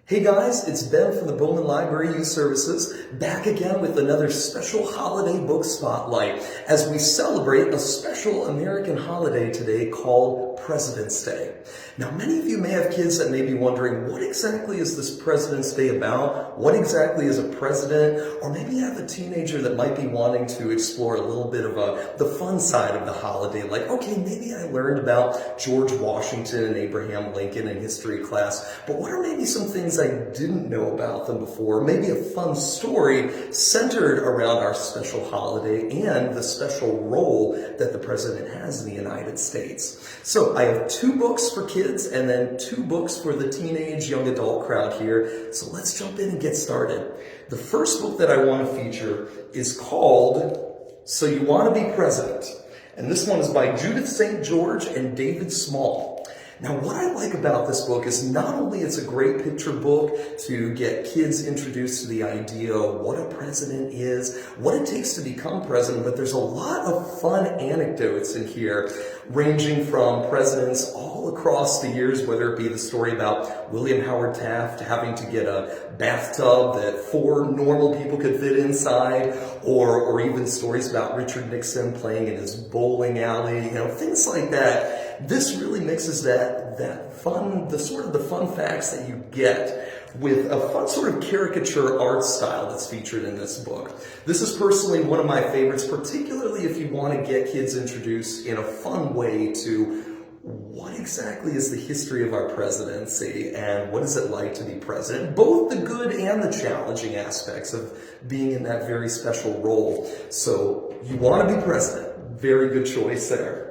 Hey guys, it's Ben from the Bowman Library Youth Services, back again with another special holiday book spotlight as we celebrate a special American holiday today called President's Day. Now, many of you may have kids that may be wondering, what exactly is this President's Day about? What exactly is a president? Or maybe you have a teenager that might be wanting to explore a little bit of the fun side of the holiday. Like, okay, maybe I learned about George Washington and Abraham Lincoln in history class, but what are maybe some things I didn't know about them before? Maybe a fun story centered around our special holiday and the special role that the president has in the United States. So I have 2 books for kids and then 2 books for the teenage young adult crowd here. So let's jump in and get started. The first book that I want to feature is called So You Want to Be President. And this one is by Judith St. George and David Small. Now, what I like about this book is not only it's a great picture book to get kids introduced to the idea of what a president is, what it takes to become president, but there's a lot of fun anecdotes in here, ranging from presidents all across the years, whether it be the story about William Howard Taft having to get a bathtub that 4 normal people could fit inside, or even stories about Richard Nixon playing in his bowling alley, things like that. This really mixes that fun, the fun facts that you get with a fun sort of caricature art style that's featured in this book. This is personally one of my favorites, particularly if you want to get kids introduced in a fun way to what exactly is the history of our presidency and what is it like to be president, both the good and the challenging aspects of being in that very special role. So you want to be president. Very good choice there.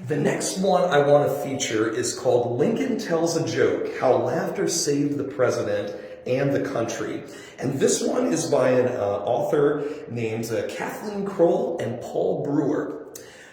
The next one I want to feature is called Lincoln Tells a Joke, How Laughter Saved the President and the Country. And this one is by an author named Kathleen Kroll and Paul Brewer.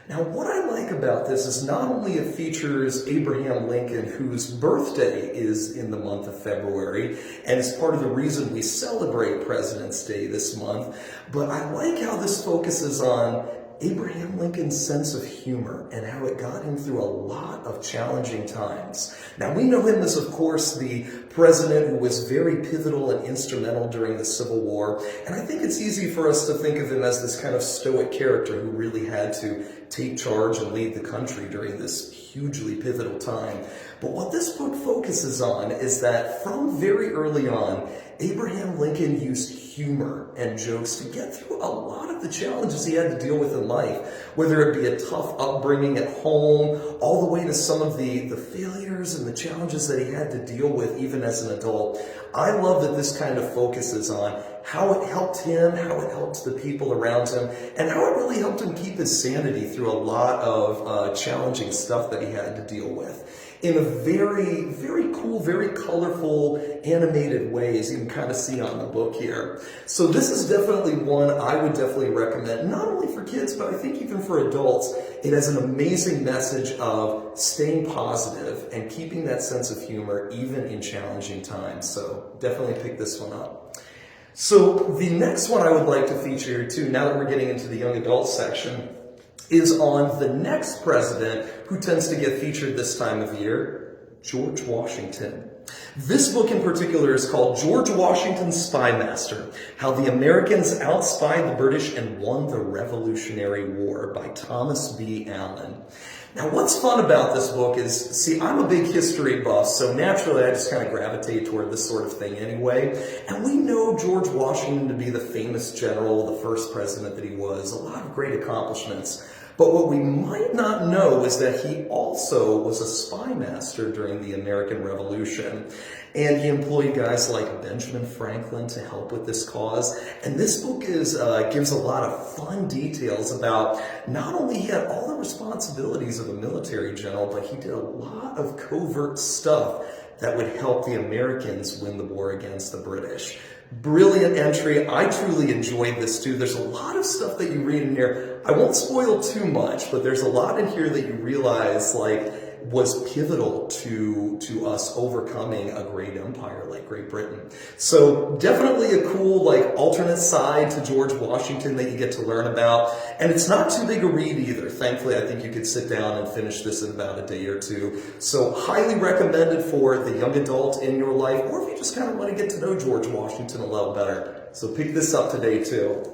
Now, what I like about this is not only it features Abraham Lincoln, whose birthday is in the month of February, and is part of the reason we celebrate President's Day this month, but I like how this focuses on Abraham Lincoln's sense of humor and how it got him through a lot of challenging times. Now, we know him as, of course, the president who was very pivotal and instrumental during the Civil War. And I think it's easy for us to think of him as this kind of stoic character who really had to take charge and lead the country during this hugely pivotal time. But what this book focuses on is that from very early on, Abraham Lincoln used humor and jokes to get through a lot of the challenges he had to deal with in life, whether it be a tough upbringing at home, all the way to some of the failures and the challenges that he had to deal with even as an adult. I love that this kind of focuses on how it helped him, how it helped the people around him, and how it really helped him keep his sanity through a lot of challenging stuff that he had to deal with in a very, very cool, very colorful, animated way, as you can kind of see on the book here. So this is definitely one I would definitely recommend, not only for kids, but I think even for adults. It has an amazing message of staying positive and keeping that sense of humor even in challenging times. So definitely pick this one up. So the next one I would like to feature here too, now that we're getting into the young adult section, is on the next president who tends to get featured this time of year, George Washington. This book in particular is called George Washington's Spy Master, How the Americans Outspied the British and Won the Revolutionary War by Thomas B. Allen. Now, what's fun about this book is, see, I'm a big history buff, so naturally I just kind of gravitate toward this sort of thing anyway. And we know George Washington to be the famous general, the first president that he was, a lot of great accomplishments. But what we might not know is that he also was a spy master during the American Revolution. And he employed guys like Benjamin Franklin to help with this cause. And this book gives a lot of fun details about not only he had all the responsibilities of a military general, but he did a lot of covert stuff that would help the Americans win the war against the British. Brilliant entry. I truly enjoyed this too. There's a lot of stuff that you read in here. I won't spoil too much, but there's a lot in here that you realize, like, was pivotal to us overcoming a great empire like Great Britain. So definitely a cool like alternate side to George Washington that you get to learn about. And it's not too big a read either. Thankfully, I think you could sit down and finish this in about a day or two. So highly recommended for the young adult in your life, or if you just kind of want to get to know George Washington a little better. So pick this up today too.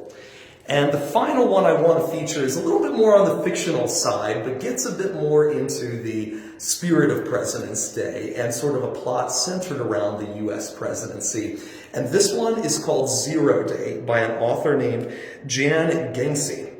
And the final one I want to feature is a little bit more on the fictional side, but gets a bit more into the spirit of President's Day and sort of a plot centered around the U.S. presidency. And this one is called Zero Day by an author named Jan Gangsey.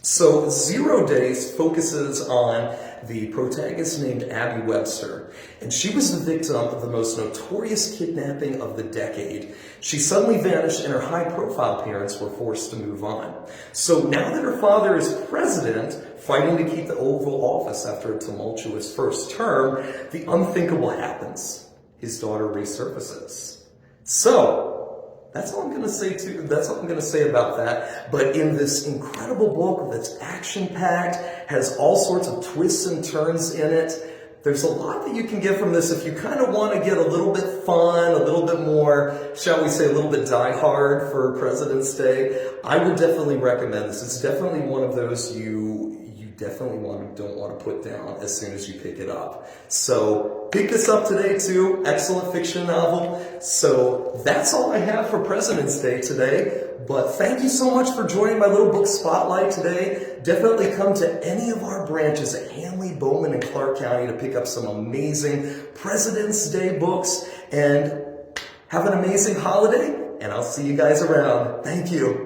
So Zero Days focuses on the protagonist named Abby Webster, and she was the victim of the most notorious kidnapping of the decade. She suddenly vanished and her high-profile parents were forced to move on. So now that her father is president, fighting to keep the Oval Office after a tumultuous first term, the unthinkable happens. His daughter resurfaces. So that's all I'm going to say that's all I'm going to say about that. But in this incredible book that's action-packed, has all sorts of twists and turns in it, there's a lot that you can get from this if you kind of want to get a little bit fun, a little bit more, shall we say, a little bit die-hard for President's Day. I would definitely recommend this. It's definitely one of those you definitely don't want to put down as soon as you pick it up. So pick this up today too. Excellent fiction novel. So that's all I have for President's Day today. But thank you so much for joining my little book spotlight today. Definitely come to any of our branches at Hanley, Bowman, and Clark County to pick up some amazing President's Day books. And have an amazing holiday. And I'll see you guys around. Thank you.